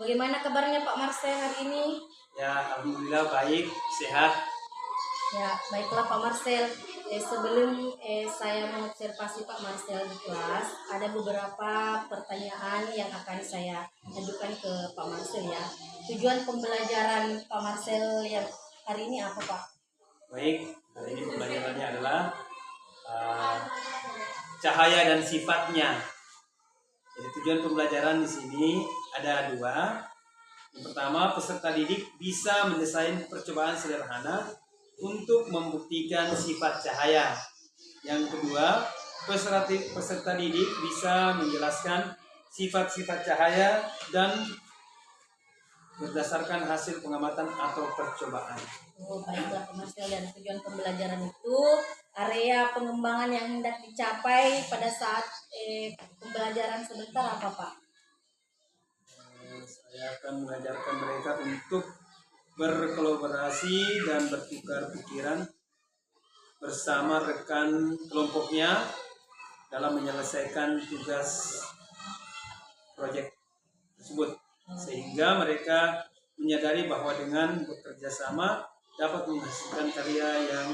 Bagaimana kabarnya Pak Marcel hari ini? Ya, alhamdulillah baik, sehat. Ya, baiklah Pak Marcel. Sebelum saya mengobservasi Pak Marcel di kelas, ada beberapa pertanyaan yang akan saya ajukan ke Pak Marcel ya. Tujuan pembelajaran Pak Marcel yang hari ini apa Pak? Baik, hari ini pembelajarannya adalah cahaya dan sifatnya. Jadi tujuan pembelajaran di sini ada dua. Yang pertama, peserta didik bisa mendesain percobaan sederhana untuk membuktikan sifat cahaya. Yang kedua, peserta didik bisa menjelaskan sifat-sifat cahaya dan berdasarkan hasil pengamatan atau percobaan. Oh, baiklah Pak Marcel, dan tujuan pembelajaran itu area pengembangan yang hendak dicapai pada saat pembelajaran sebentar apa Pak? Saya akan mengajarkan mereka untuk berkolaborasi dan bertukar pikiran bersama rekan kelompoknya dalam menyelesaikan tugas proyek tersebut, sehingga mereka menyadari bahwa dengan bekerja sama dapat menghasilkan karya yang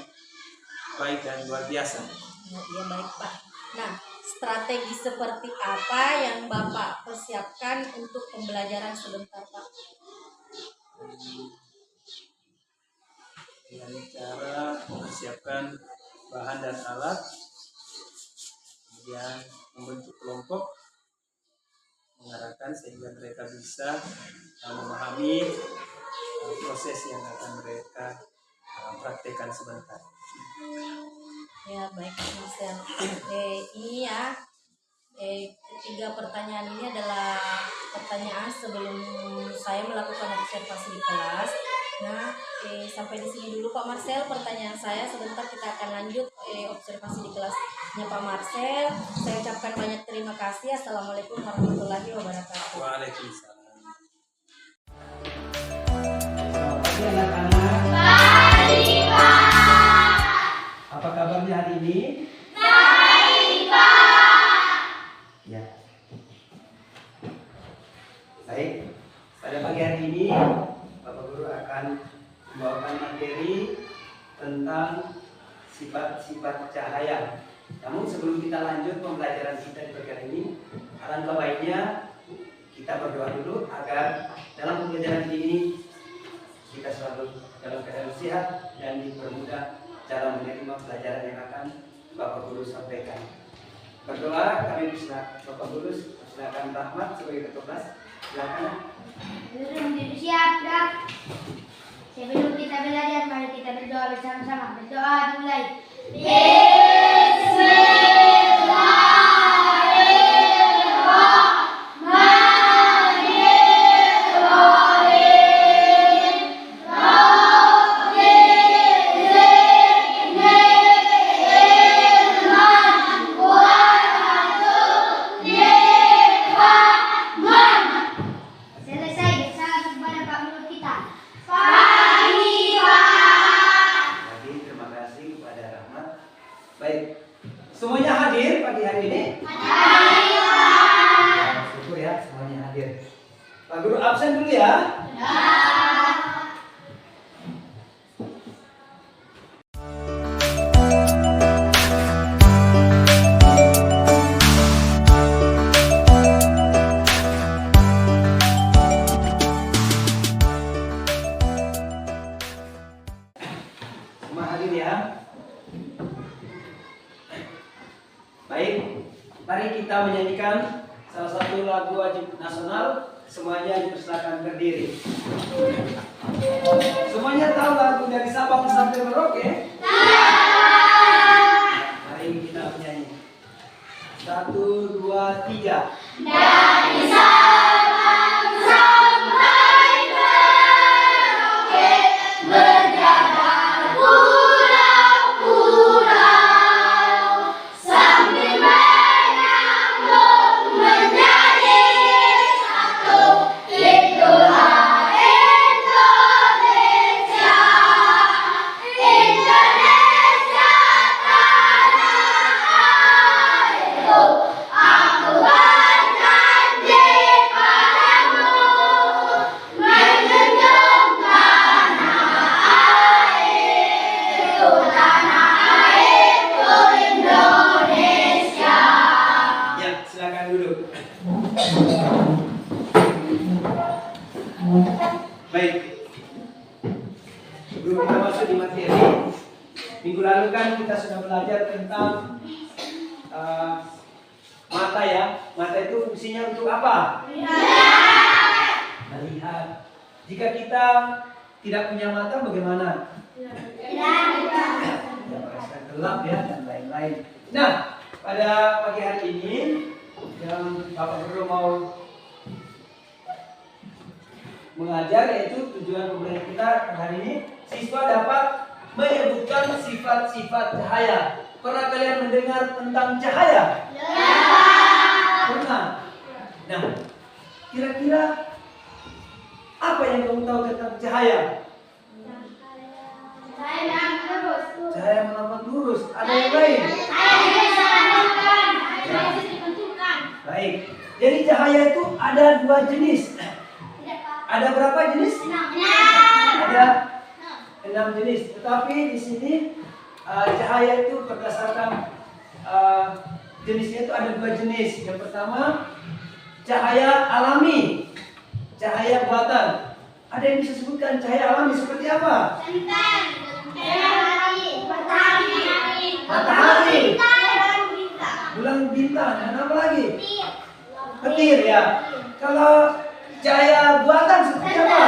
baik dan luar biasa. Ya baik Pak. Nah, strategi seperti apa yang Bapak persiapkan untuk pembelajaran sebentar Pak? Dengan cara mempersiapkan bahan dan alat, kemudian membentuk kelompok, mengarahkan sehingga mereka bisa memahami proses yang akan mereka praktekkan sebentar. Ya baik Pak Marcel. Ini ya, ketiga pertanyaan ini adalah pertanyaan sebelum saya melakukan observasi di kelas. Nah, sampai di sini dulu Pak Marcel pertanyaan saya. Sebentar kita akan lanjut observasi di kelasnya Pak Marcel. Saya ucapkan banyak terima kasih. Assalamualaikum warahmatullahi wabarakatuh. Waalaikumsalam. Selamat pagi anak-anak. Baik, Pak. Apa kabarnya hari ini? Baik, Pak. Ya. Baik. Pada pagi hari ini Bapak Guru akan membawakan materi tentang sifat-sifat cahaya. Namun sebelum kita lanjut pembelajaran kita di pagi hari ini, alangkah baiknya kita berdoa dulu agar dalam pembelajaran ini kita selalu dalam keadaan sehat dan dipermudah dalam menerima pelajaran yang akan Bapak Guru sampaikan. Berdoa kami bisa Bapak Guru silakan Rahmat sebagai ketua kelas. Silakan. Belum siap, dah. Sebelum kita belajar, mari kita berdoa bersama-sama. Berdoa dimulai. Selesai, bersama kepada Pak Guru kita. Lagi terima kasih kepada Rahmat. Baik. Semuanya hadir pagi hari ini? Ya, syukur ya semuanya hadir. Pak Guru absen dulu ya. Semua hadir ya. Baik, mari kita menyanyikan salah satu lagu wajib nasional. Semuanya dipersilakan berdiri. Semuanya tahu lagu dari Sabang sampai Merauke? Mari kita menyanyi. 1, 2, 3. Dari Sabang sampai Merauke, berjalan pulau-pulau, sambil menyambung menjadi satu. Itulah Indonesia. Sebelum kita masuk di materi, minggu lalu kan kita sudah belajar tentang mata ya. Mata itu fungsinya untuk apa? Melihat. Jika kita tidak punya mata bagaimana? Ya, gelap ya dan lain-lain. Nah, pada pagi hari ini yang Bapak Guru mau mengajar, yaitu tujuan pembelajaran kita hari ini, siswa dapat menyebutkan sifat-sifat cahaya. Pernah kalian mendengar tentang cahaya? Ya. Pernah. Nah, kira-kira apa yang kamu tahu tentang cahaya? Cahaya melambat lurus. Ada yang lain? Baik. Jadi cahaya itu ada 2 jenis. Ada berapa jenis? 6. Ada 6 jenis. Tetapi di sini cahaya itu berdasarkan jenisnya itu ada 2 jenis. Yang pertama cahaya alami, cahaya buatan. Ada yang bisa sebutkan cahaya alami seperti apa? Matahari, bulan bintang, dan apa lagi? Petir ya. Kalau cahaya buatan seperti apa?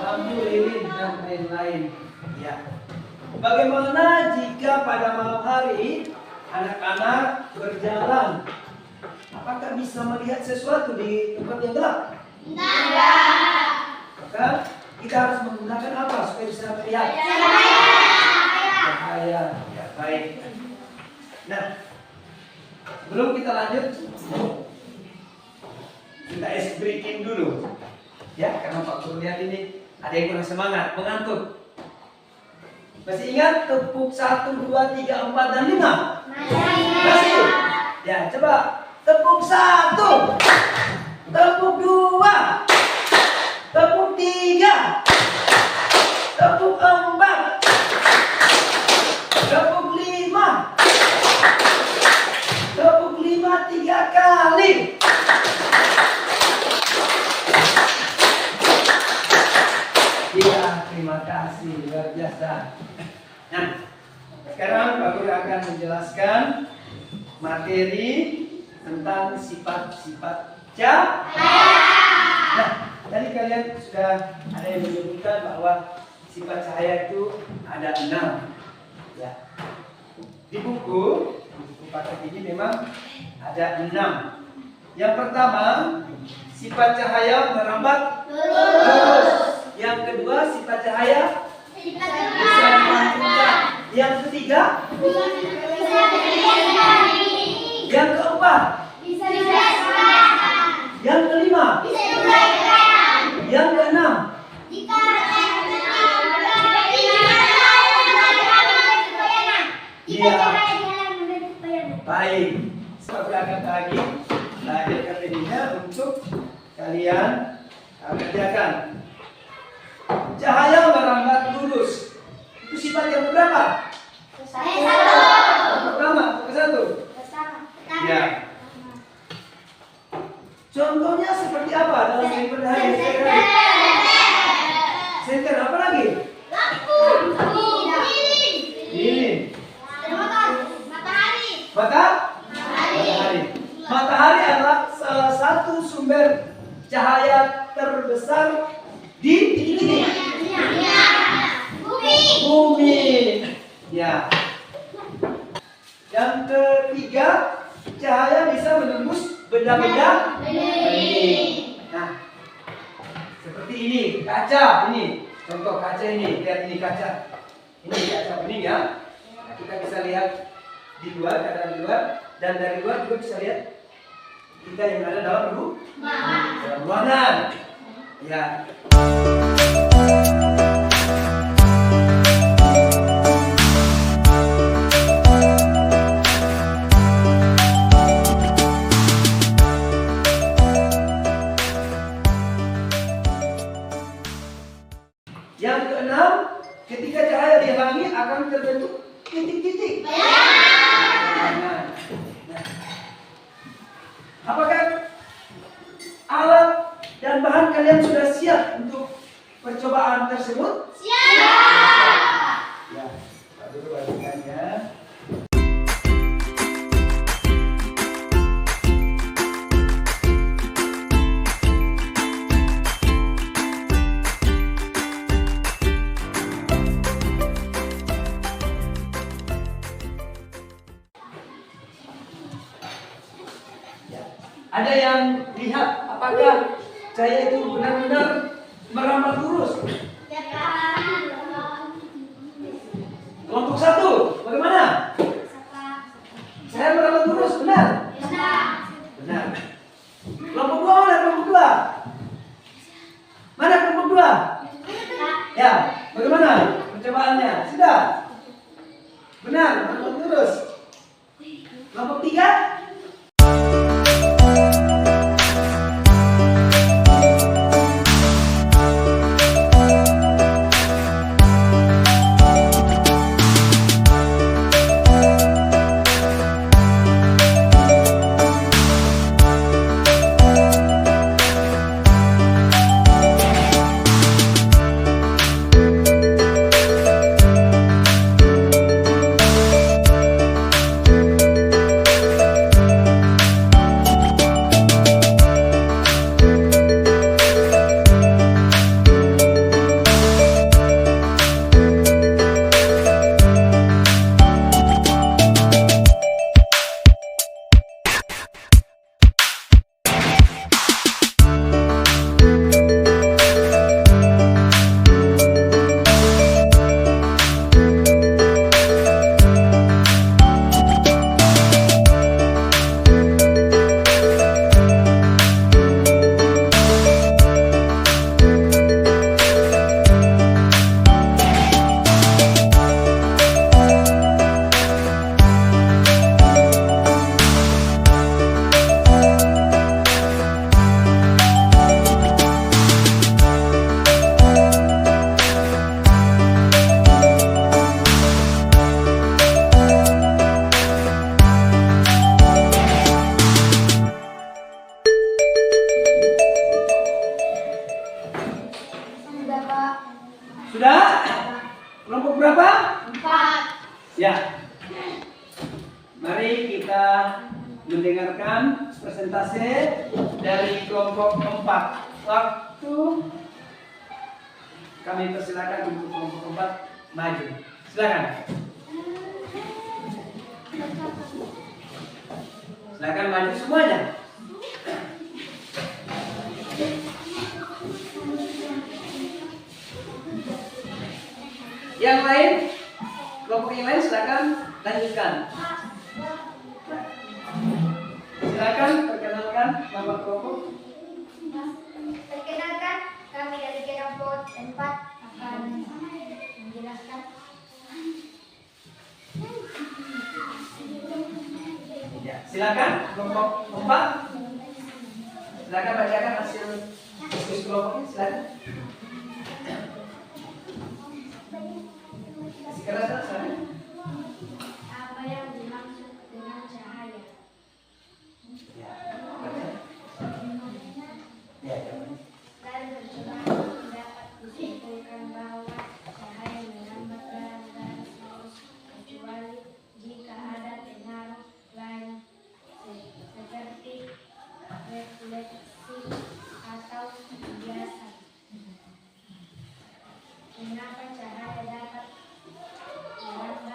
Lampu, lilin, dan lain-lain. Ya. Bagaimana jika pada malam hari anak-anak berjalan? Apakah bisa melihat sesuatu di tempat yang gelap? Tidak. Maka kita harus menggunakan apa supaya bisa melihat? Cahaya. Ya, baik. Nah, sebelum kita lanjut, kita ice breaking dulu, ya, karena Pak Guru lihat ini ada yang kurang semangat, mengantuk. Masih ingat tepuk 1, 2, 3, 4, dan 5? Masih? Ya, coba tepuk 1, tepuk 2, tepuk 3, tepuk 4, tepuk 5, tepuk 5 3 kali. Iya, terima kasih, luar biasa. Nah, sekarang Pak Guru akan menjelaskan materi tentang sifat-sifat cahaya. Nah, tadi kalian sudah ada yang menyebutkan bahwa sifat cahaya itu ada 6. Ya. Di buku paket ini memang ada 6. Yang pertama, sifat cahaya merambat lurus. Yang kedua, sifat cahaya bisa dimantulkan. Yang ketiga, yang keempat, yang kelima, yang keenam, iya. Baik, saya akan lagi belajar materinya untuk kalian kerjakan. Cahaya merambat lurus. Itu sifat yang berapa? Pertama, ke-1. Ya. Contohnya seperti apa dalam kehidupan hari-hari? Senter apa lagi? Lilin. Matahari. Matahari adalah salah satu sumber cahaya terbesar di bumi. Ya. Yang ketiga, cahaya bisa menembus benda-benda bening. Nah, seperti ini, kaca ini. Contoh kaca ini, lihat ini kaca. Ini kaca bening ya. Nah, kita bisa lihat di luar, keadaan di luar, dan dari luar juga bisa lihat kita yang ada dalam ruangan. Ya. Yang keenam, ketika cahaya dihalangi akan terbentuk titik-titik. Nah, apakah alat dan bahan kalian sudah siap untuk percobaan tersebut? Siap. Ya, Pak Guru bagikan ya. Ada yang lihat apakah cahaya itu benar-benar merambat lurus? Ya, Pak. Kelompok 1, bagaimana? Saya merambat lurus, benar? Benar. Kelompok 2 mana? Kelompok 2? Mana kelompok 2? Ya, bagaimana percobaannya? Sudah? Benar, merambat lurus. Kelompok 3? Sudah, Pak. Sudah? Kelompok berapa? 4. Ya. Mari kita mendengarkan presentase dari kelompok 4. Waktu kami persilakan untuk kelompok 4 maju. Silakan. Silakan maju semuanya. Yang lain, kelompok yang lain silakan lanjutkan. Silakan perkenalkan nama kelompok. Perkenalkan, kami dari kelompok 4 akan menjelaskan. Ya, silakan kelompok 4. Silakan bacakan hasil diskusi kelompoknya. Silakan. Kasih keras, silakan. Apa yang dimaksud dengan cahaya? Ya, baca. Ya, jawabannya. Dari percobaan dapat disimpulkan bahwa cahaya merambat garis lurus kecuali jika ada pengaruh lain seperti refleksi atau biasan. Kenapa cahaya dapat merambat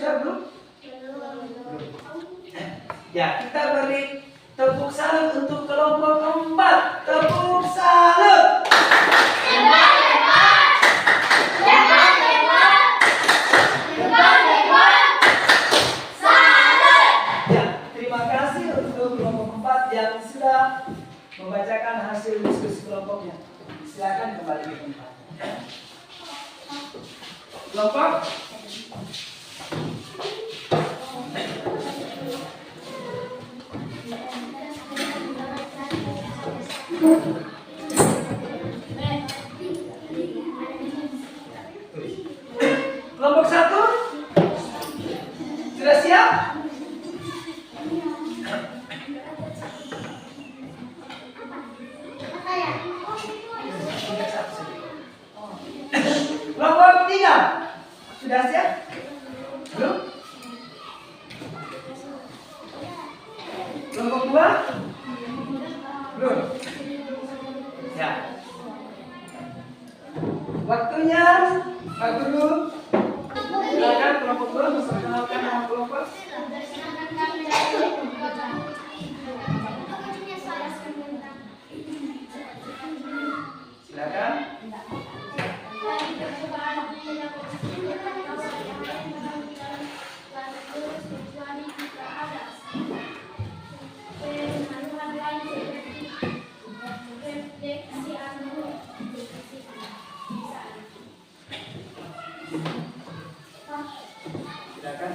sudah belum? Ya, kita beri tepuk salut untuk kelompok 4. Tepuk salut. Ya, terima kasih untuk kelompok 4 yang sudah membacakan hasil diskusi kelompoknya. Silakan kembali ke tempat. Kelompok kelompok 1 sudah siap? Kelompok 3 sudah siap? Belum? Kelompok 2? Belum? Ya. Waktunya Pak Guru. Silakan kelompok 2 memperkenalkan nama kelompok. Silakan. Silakan.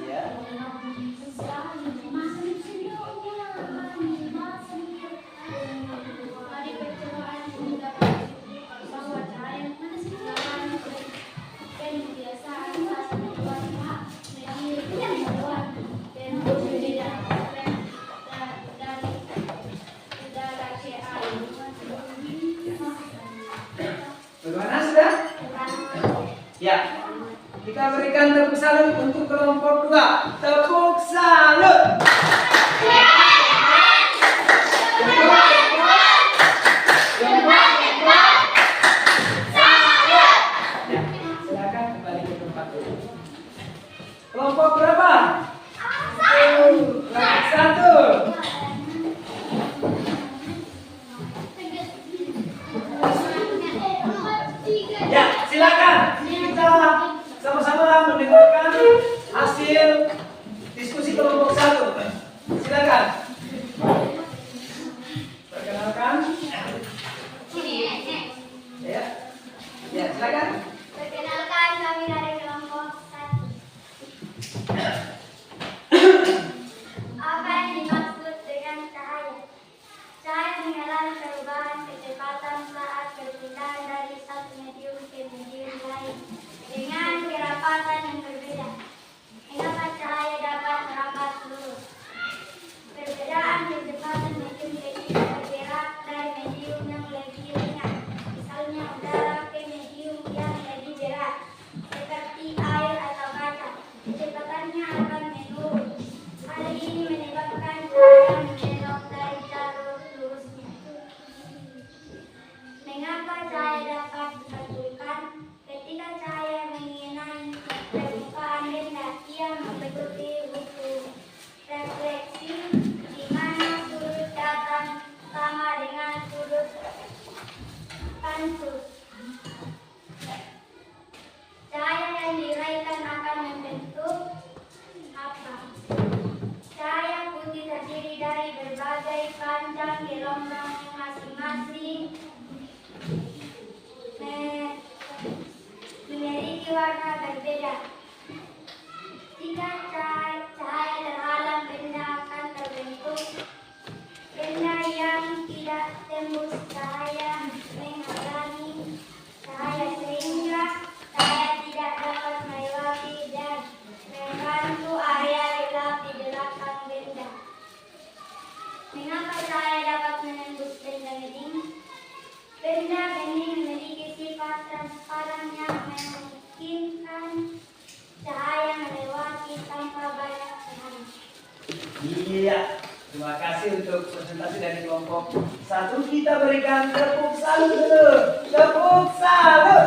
Ya. Bagaimana sudah? Ya. Kita berikan tepuk salut untuk kelompok 2. Tepuk salut. Ya, silakan kembali ke tempat dulu. Kelompok berapa? Kelompok 1. Ya, silakan. Kita sama-sama mendengarkan hasil diskusi kelompok 1. Silakan. Perkenalkan. Ya. Ya, silakan. Perkenalkan, kami dari kelompok 1. Apa yang dimaksud dengan cahaya? Cahaya mengalami perubahan kecepatan saat berpindah dari satu medium ke medium lain dengan kerapatan yang berbeda. Mengapa cahaya dapat merambat lurus? Perbedaan kecepatan medium ini bergerak dari medium yang lebih ringan, misalnya udara, ke medium yang lebih berat, seperti air atau kaca. Kecepatannya akan menurun. Hal ini menyebabkan cahaya membelok dari jalur lurusnya. Mengapa cahaya dapat dipantulkan? Ketika cahaya mengenai permukaan benda, ia mengikuti hukum refleksi, di mana sudut datang sama dengan sudut pantul. Cahaya yang diuraikan akan membentuk apa? Cahaya putih terdiri dari berbagai panjang gelombang yang masing-masing memiliki warna berbeda. Jika cahaya terhalang, benda akan terbentuk. Benda yang tidak tembus cahaya menghalangi cahaya sehingga cahaya tidak dapat melewati dan membantu area gelap di belakang benda. Mengapa cahaya dapat menembus benda bening? Benda bening memiliki sifat transparan yang memungkinkan cahaya melewati tanpa banyak cahaya. Iya. Terima kasih untuk presentasi dari kelompok 1. Kita berikan tepuk salut dulu. Tepuk salut.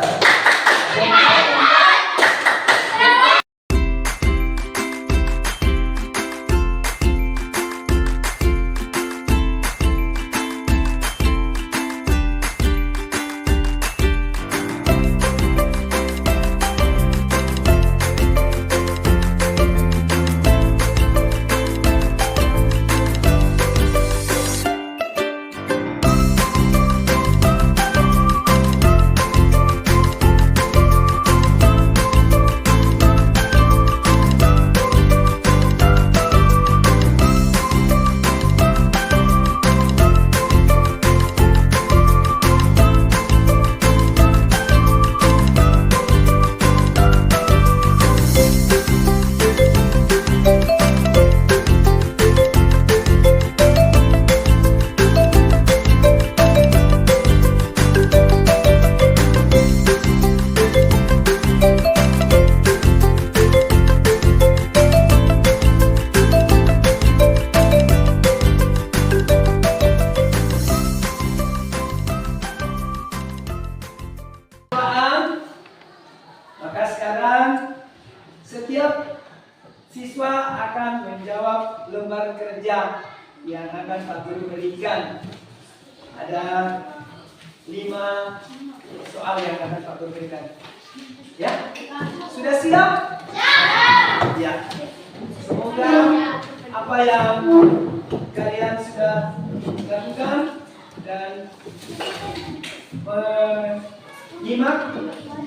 Maka sekarang setiap siswa akan menjawab lembar kerja yang akan Pak Guru berikan. Ada 5 soal yang akan Pak Guru berikan. Ya? Sudah siap? Ya. Semoga apa yang kalian sudah lakukan dan menyimak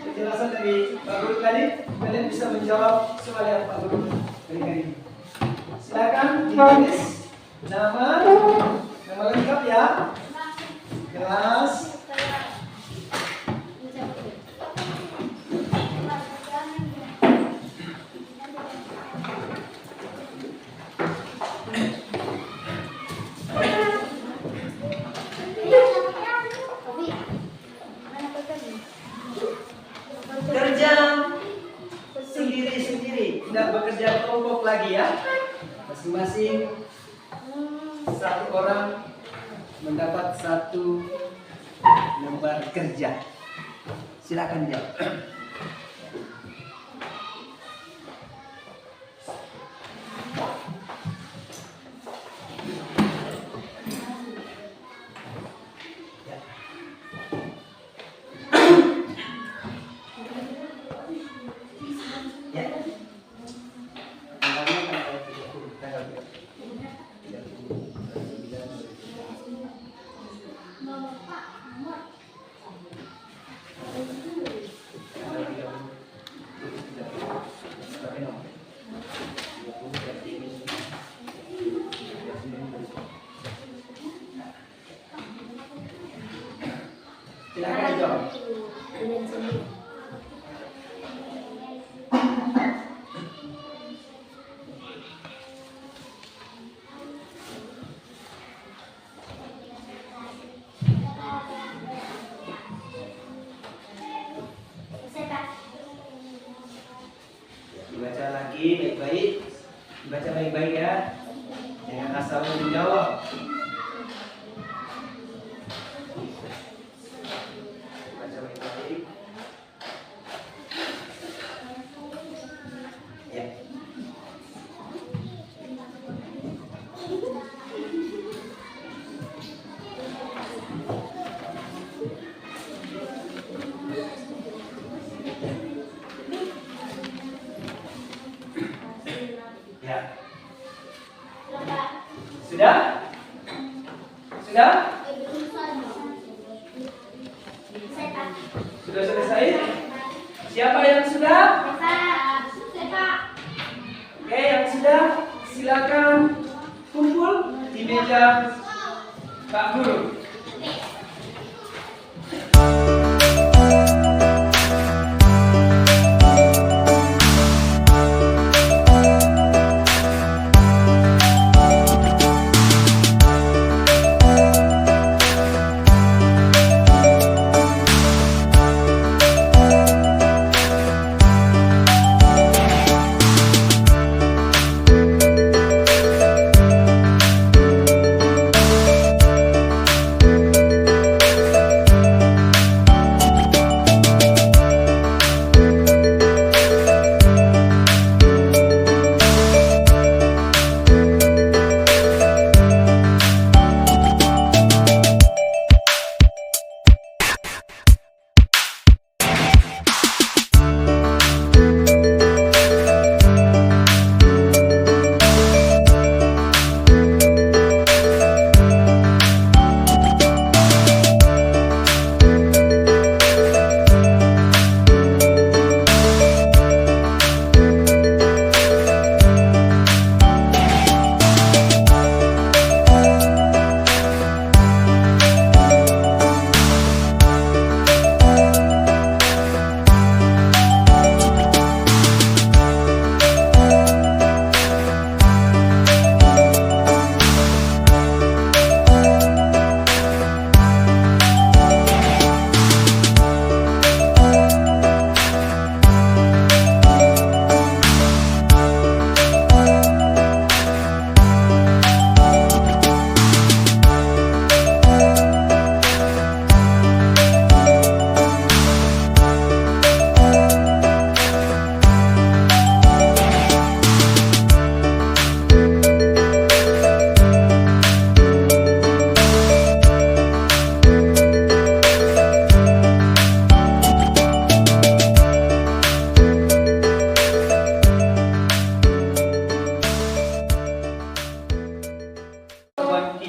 penjelasan dari Pak Guru tadi, kalian bisa menjawab soal yang Pak Guru berikan ini. Silakan ditulis nama lengkap ya, kelas, kerja sendiri-sendiri, tidak bekerja kelompok lagi ya. Masing-masing satu orang mendapat 1 lembar kerja. Silakan jawab. Silakan jawab. Dibaca lagi baik-baik, dibaca baik-baik ya, jangan asal menjawab. Baca baik-baik. Ya. Ya. Sudah? Sudah? Sudah selesai? Siapa yang sudah? Oke, yang sudah silakan kumpul di meja Pak Guru.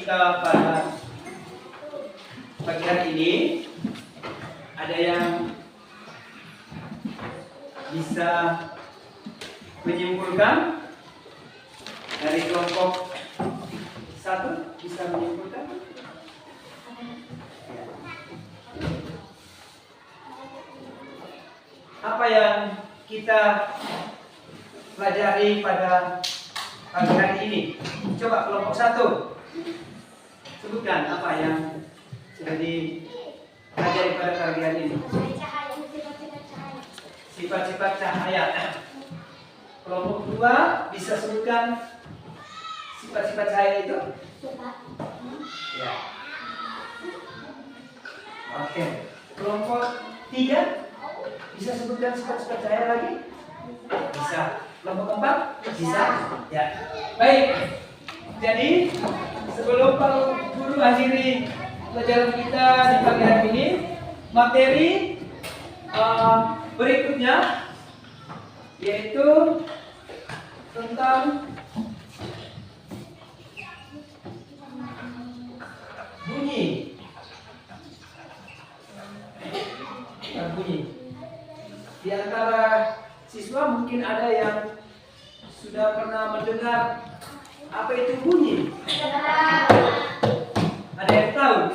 kita pada pagi hari ini, ada yang bisa menyimpulkan dari kelompok 1 bisa menyimpulkan? Ya. Apa yang kita pelajari pada pagi hari ini? Coba kelompok 1 sebutkan apa yang sudah dipelajari pada pagi hari ini. Sifat-sifat cahaya. Kelompok 2 bisa sebutkan sifat-sifat cahaya itu? Ya. Oke. Kelompok 3 bisa sebutkan sifat-sifat cahaya lagi? Bisa. Kelompok 4 bisa? Ya. Baik. Jadi sebelum Pak Guru akhiri pelajaran kita di pagi hari ini, materi berikutnya yaitu tentang bunyi. Bunyi. Di antara siswa mungkin ada yang sudah pernah mendengar apa itu bunyi. Ada yang tahu?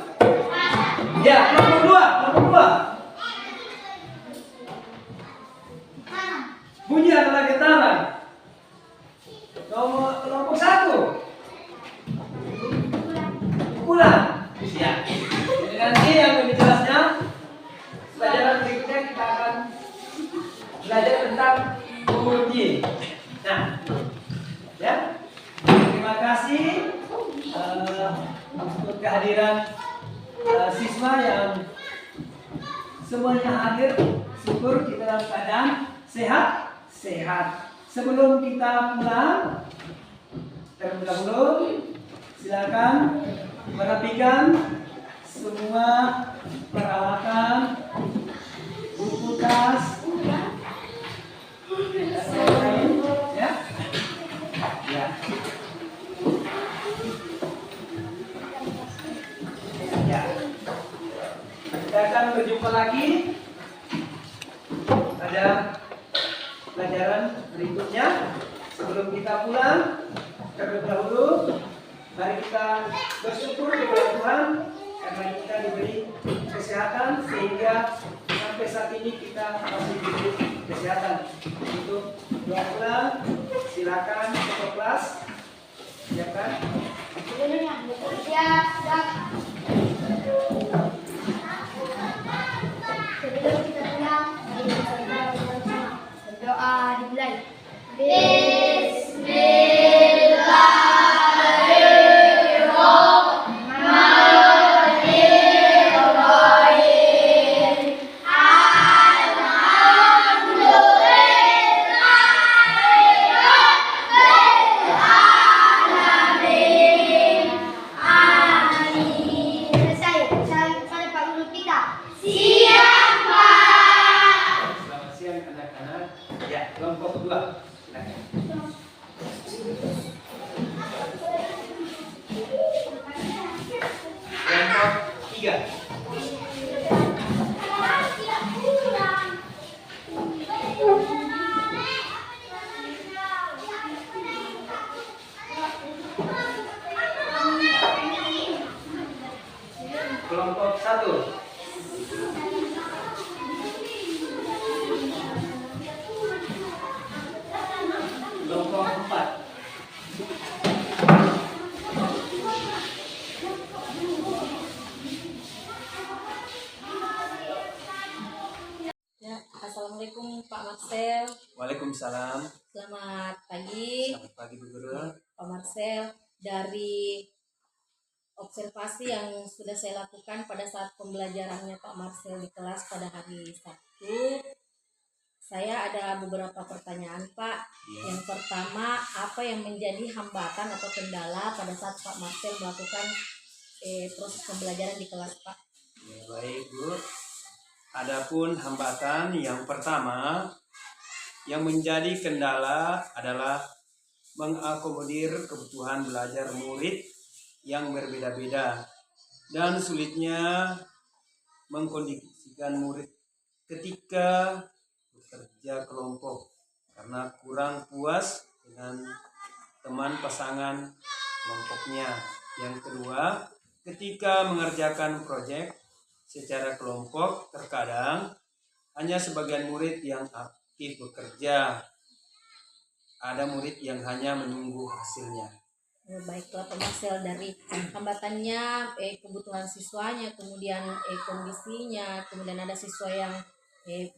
Ya, kelompok 2. Bunyi adalah getaran. Kelompok 1. Pukulan. Ya. Jadi nanti yang lebih jelasnya pelajaran berikutnya kita akan belajar tentang bunyi. Nah, ya. Terima kasih untuk kehadiran siswa yang semuanya hadir. Syukur kita dalam keadaan sehat. Sebelum kita pulang, terlebih dahulu silakan merapikan semua peralatan, buku tas, dan lain-lain, ya. Ya. Ya. Kita akan berjumpa lagi pada pelajaran berikutnya. Sebelum kita pulang, terlebih dahulu mari kita bersyukur kepada Tuhan karena kita diberi kesehatan sehingga sampai saat ini kita masih diberi kesehatan. Untuk doa pulang, silakan ke kelas. Silakan. Sebelum kita pulang, berdoa dimulai. Selesai pada Pak Guru kita. Selamat siang anak-anak. Ya, kelompok 2. Silakan. Kelompok 3. Kelompok 1. Kelompok 4. Ya, assalamualaikum Pak Marcel. Waalaikumsalam. Selamat pagi Selamat pagi Bu Guru. Pak Marcel. Dari observasi yang sudah saya lakukan pada saat pembelajarannya Pak Marcel di kelas pada hari Sabtu, saya ada beberapa pertanyaan Pak. Ya. Yang pertama, apa yang menjadi hambatan atau kendala pada saat Pak Marcel melakukan proses pembelajaran di kelas Pak? Ya, baik Bu. Adapun hambatan yang pertama yang menjadi kendala adalah mengakomodir kebutuhan belajar murid yang berbeda-beda dan sulitnya mengkondisikan murid ketika bekerja kelompok karena kurang puas dengan teman pasangan kelompoknya. Yang kedua, ketika mengerjakan proyek secara kelompok terkadang hanya sebagian murid yang aktif bekerja. Ada murid yang hanya menunggu hasilnya. Baiklah Pak Marcel, dari hambatannya kebutuhan siswanya, kemudian kondisinya, kemudian ada siswa yang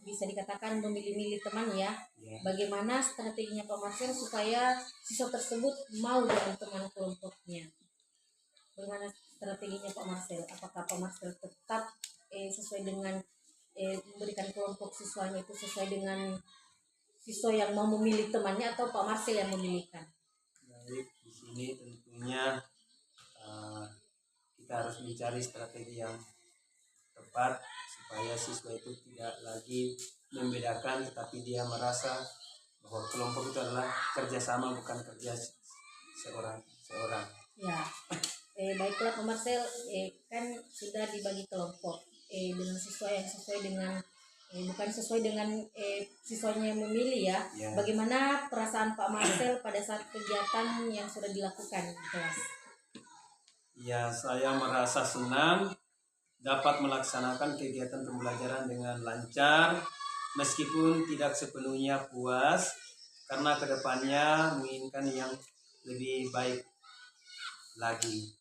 bisa dikatakan memilih-milih teman ya. Ya. Bagaimana strateginya Pak Marcel supaya siswa tersebut mau dengan teman kelompoknya? Bagaimana strateginya Pak Marcel? Apakah Pak Marcel tetap sesuai dengan memberikan kelompok siswanya itu sesuai dengan siswa yang mau memilih temannya, atau Pak Marcel yang memilihkan? Baik, di sini tentunya kita harus mencari strategi yang tepat supaya siswa itu tidak lagi membedakan, tetapi dia merasa bahwa kelompok itu adalah kerjasama, bukan kerja seorang. Ya, baiklah Pak Marcel, kan sudah dibagi kelompok dengan siswa yang sesuai dengan bukan sesuai dengan siswanya yang memilih ya. Ya. Bagaimana perasaan Pak Marcel pada saat kegiatan yang sudah dilakukan di kelas? Ya, saya merasa senang dapat melaksanakan kegiatan pembelajaran dengan lancar meskipun tidak sepenuhnya puas karena kedepannya menginginkan yang lebih baik lagi.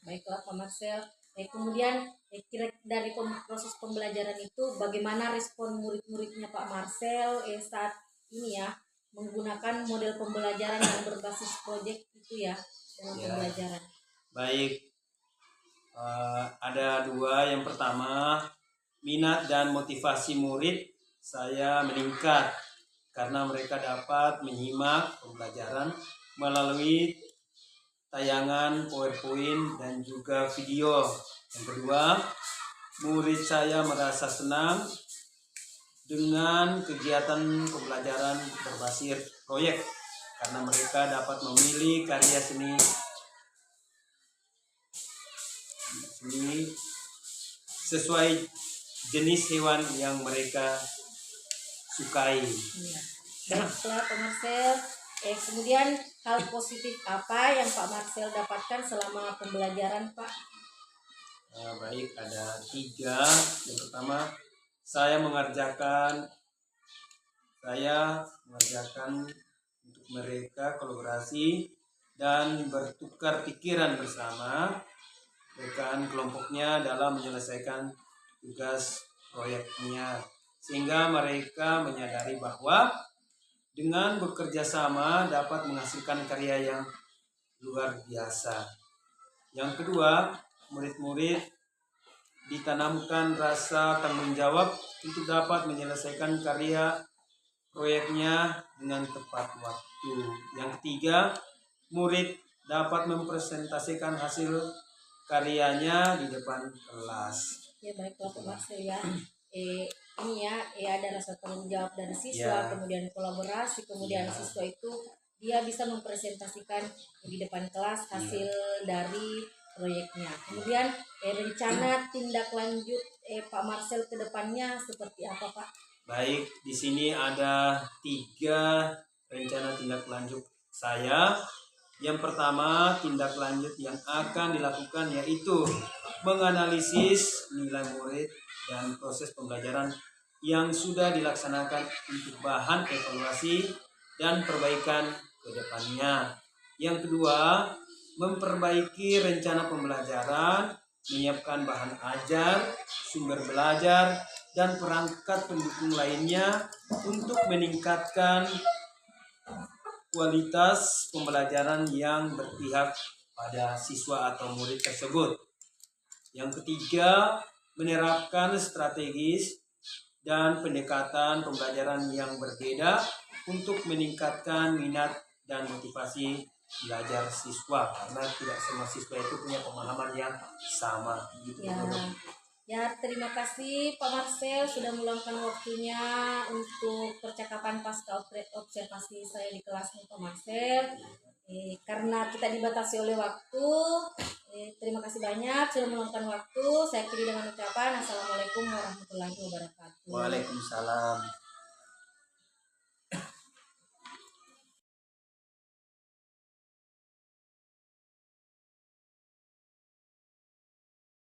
Baiklah Pak Marcel. Kemudian kira dari proses pembelajaran itu bagaimana respon murid-muridnya Pak Marcel saat ini ya menggunakan model pembelajaran yang berbasis proyek itu ya dalam Ya. pembelajaran? Baik, ada dua. Yang pertama, minat dan motivasi murid saya meningkat karena mereka dapat menyimak pembelajaran melalui tayangan PowerPoint dan juga video. Yang kedua, murid saya merasa senang dengan kegiatan pembelajaran berbasis proyek karena mereka dapat memilih karya seni sesuai jenis hewan yang mereka sukai. Iya. Baiklah Pak Marcel. Kemudian hal positif apa yang Pak Marcel dapatkan selama pembelajaran Pak? Baik, ada 3. Yang pertama, saya mengerjakan untuk mereka kolaborasi dan bertukar pikiran bersama rekan kelompoknya dalam menyelesaikan tugas proyeknya, sehingga mereka menyadari bahwa dengan bekerja sama dapat menghasilkan karya yang luar biasa. Yang kedua, murid-murid ditanamkan rasa tanggung jawab untuk dapat menyelesaikan karya proyeknya dengan tepat waktu. Yang ketiga, murid dapat mempresentasikan hasil karyanya di depan kelas. Ya baiklah Pak Marcel ya. Ini ya, ada rasa tanggung jawab dari siswa, Ya. kemudian kolaborasi, kemudian Ya. siswa itu dia bisa mempresentasikan di depan kelas hasil dari proyeknya. Kemudian rencana tindak lanjut Pak Marcel ke depannya seperti apa Pak? Baik, di sini ada 3 rencana tindak lanjut saya. Yang pertama, tindak lanjut yang akan dilakukan yaitu menganalisis nilai murid dan proses pembelajaran yang sudah dilaksanakan untuk bahan evaluasi dan perbaikan ke depannya. Yang kedua, memperbaiki rencana pembelajaran, menyiapkan bahan ajar, sumber belajar, dan perangkat pendukung lainnya untuk meningkatkan kualitas pembelajaran yang berpihak pada siswa atau murid tersebut. Yang ketiga, menerapkan strategis dan pendekatan pembelajaran yang berbeda untuk meningkatkan minat dan motivasi belajar siswa, karena tidak semua siswa itu punya pemahaman yang sama. Gitu. Ya, terima kasih Pak Marcel sudah meluangkan waktunya untuk percakapan pasca observasi saya di kelasnya Pak Marcel. Karena kita dibatasi oleh waktu, Terima kasih banyak sudah meluangkan waktu. Saya akhiri dengan ucapan Assalamualaikum warahmatullahi wabarakatuh. Waalaikumsalam.